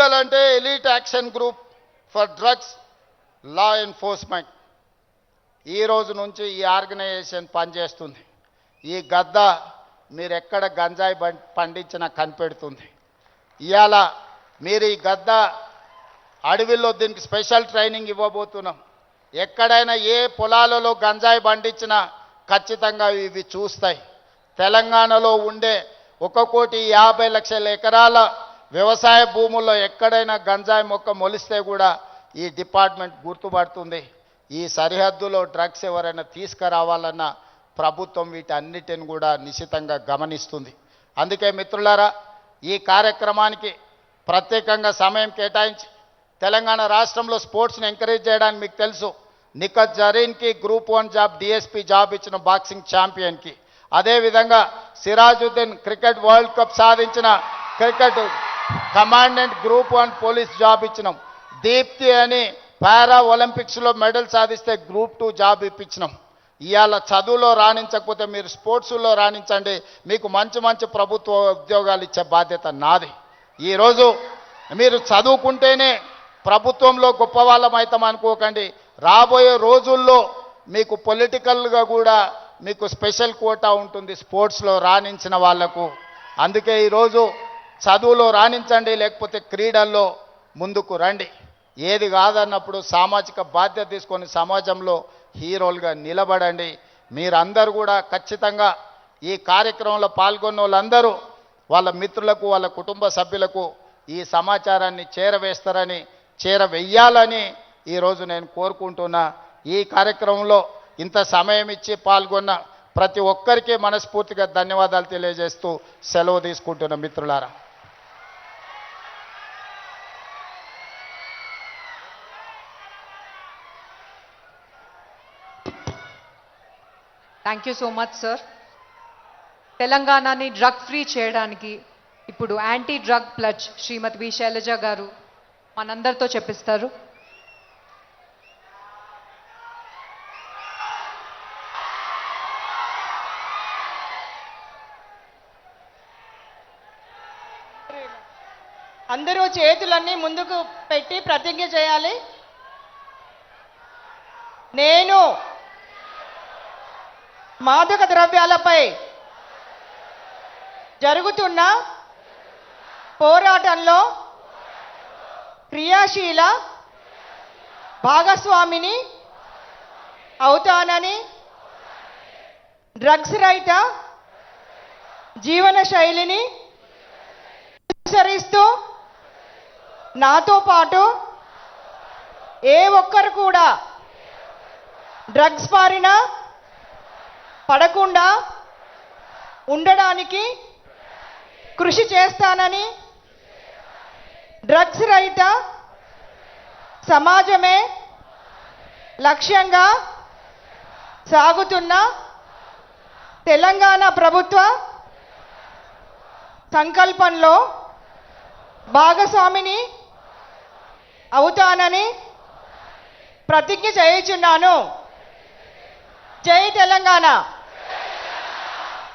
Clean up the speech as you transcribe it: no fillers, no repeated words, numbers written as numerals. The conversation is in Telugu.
ఎలిగల్ అంటే elite action group for drugs law enforcement. ఈ రోజు నుంచి ఈ ఆర్గనైజేషన్ పనిచేస్తుంది. ఈ గద్ద మీరు ఎక్కడ గంజాయి పండించినా కనిపెడుతుంది. ఇవాళ మీరు ఈ గద్ద అడవిలో దీనికి స్పెషల్ ట్రైనింగ్ ఇవ్వబోతున్నాం. ఎక్కడైనా ఏ పొలాలలో గంజాయి పండించినా ఖచ్చితంగా ఇవి చూస్తాయి. తెలంగాణలో ఉండే 1,50,00,000 ఎకరాల వ్యవసాయ భూముల్లో ఎక్కడైనా గంజాయి మొక్క మొలిస్తే కూడా ఈ డిపార్ట్మెంట్ గుర్తుపడుతుంది. ఈ సరిహద్దులో డ్రగ్స్ ఎవరైనా తీసుకురావాలన్న ప్రభుత్వం వీటన్నిటిని కూడా నిశితంగా గమనిస్తుంది. అందుకే మిత్రులారా, ఈ కార్యక్రమానికి ప్రత్యేకంగా సమయం కేటాయించి తెలంగాణ రాష్ట్రంలో స్పోర్ట్స్ని ఎంకరేజ్ చేయడానికి మీకు తెలుసు, నిఖత్ జరీన్కి గ్రూప్ 1 జాబ్ డిఎస్పీ జాబ్ ఇచ్చిన బాక్సింగ్ ఛాంపియన్కి, అదేవిధంగా సిరాజుద్దీన్ క్రికెట్ వరల్డ్ కప్ సాధించిన cricket commandant group 1 police job ఇచ్చినాం. దీప్తి అని పారా ఒలింపిక్స్లో మెడల్ సాధిస్తే గ్రూప్ 2 జాబ్ ఇప్పించినాం. ఇవాళ చదువులో రాణించకపోతే మీరు స్పోర్ట్స్లో రాణించండి, మీకు మంచి మంచి ప్రభుత్వ ఉద్యోగాలు ఇచ్చే బాధ్యత నాది. ఈరోజు మీరు చదువుకుంటేనే ప్రభుత్వంలో గొప్ప వాళ్ళం అవుతాం అనుకోకండి. రాబోయే రోజుల్లో మీకు పొలిటికల్గా కూడా మీకు స్పెషల్ కోటా ఉంటుంది స్పోర్ట్స్లో రాణించిన వాళ్లకు. అందుకే ఈరోజు చదువులో రాణించండి, లేకపోతే క్రీడల్లో ముందుకు రండి. ఏది కాదన్నప్పుడు సామాజిక బాధ్యత తీసుకొని సమాజంలో హీరోలుగా నిలబడండి. మీరందరూ కూడా ఖచ్చితంగా ఈ కార్యక్రమంలో పాల్గొన్న వాళ్ళందరూ వాళ్ళ మిత్రులకు వాళ్ళ కుటుంబ సభ్యులకు ఈ సమాచారాన్ని చేరవేయాలని ఈరోజు నేను కోరుకుంటున్నా. ఈ కార్యక్రమంలో ఇంత సమయం ఇచ్చి పాల్గొన్న ప్రతి ఒక్కరికి మనస్ఫూర్తిగా ధన్యవాదాలు తెలియజేస్తూ సెలవు తీసుకుంటున్న మిత్రులారా. Thank you so much sir. తెలంగాణని డ్రగ్ ఫ్రీ చేయడానికి ఇప్పుడు యాంటీ డ్రగ్ ప్లజ్ శ్రీమతి వి శైలజ గారు మనందరితో చెప్పిస్తారు. అందరూ చేతులన్నీ ముందుకు పెట్టి ప్రతిజ్ఞ చేయాలి. నేను మాదక ద్రవ్యాలపై జరుగుతున్న పోరాటంలో క్రియాశీల భాగస్వామిని అవుతానని, డ్రగ్స్ రహిత జీవన శైలిని అనుసరిస్తూ నాతో పాటు ఏ ఒక్కరు కూడా డ్రగ్స్ బారిన పడకుండా ఉండడానికి కృషి చేస్తానని, డ్రగ్స్ రహిత సమాజమే లక్ష్యంగా సాగుతున్న తెలంగాణ ప్రభుత్వ సంకల్పంలో భాగస్వామిని అవుతానని ప్రతిజ్ఞ చేయుచున్నాను. జై తెలంగాణ.